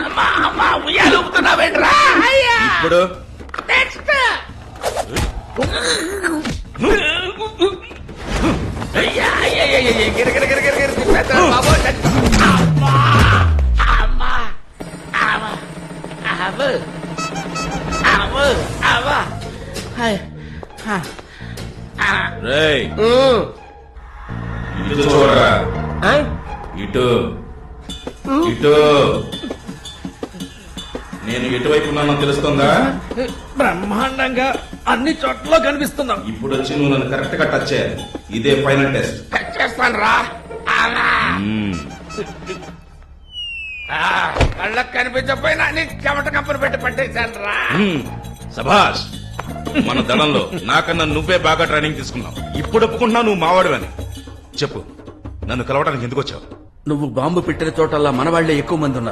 అమ్మా అమ్మా ఉయ్యాలుపుతున్నావేంట్రా అయ్యా ఇప్పుడు నెక్స్ట్ అయ్యా అయ్యా గిరగిర బాబు అమ్మా అమ్మా అమ్మా అవ్వ అవ్వ అవ్వ రేయ్ ఇటు చూడరా ఇటు ఇటు నేను ఎటువైపు ఉన్నానో తెలుస్తుందా? బ్రహ్మాండంగా అన్ని చోట్ల కనిపిస్తున్నాం. ఇప్పుడు వచ్చి నువ్వు నన్ను కరెక్ట్ గా టచ్ చేయాలి. ఇదే ఫైనల్ టెస్ట్. టచ్ చేస్తాను రా కళ్ళకు కనిపించకపోయినా నీ చెమట కప్పులు పెట్టి పట్టేశాను రా. సభాష్. మన దళంలో నాకన్నా నువ్వే బాగా ట్రైనింగ్ తీసుకున్నావు. ఇప్పుడు ఒప్పుకుంటున్నావు నువ్వు మావాడివని. చెప్పు, నన్ను కలవడానికి ఎందుకు వచ్చావు? నువ్వు బాంబు పెట్టిన చోటల్లా మన వాళ్లే ఎక్కువ మంది ఉన్నారు.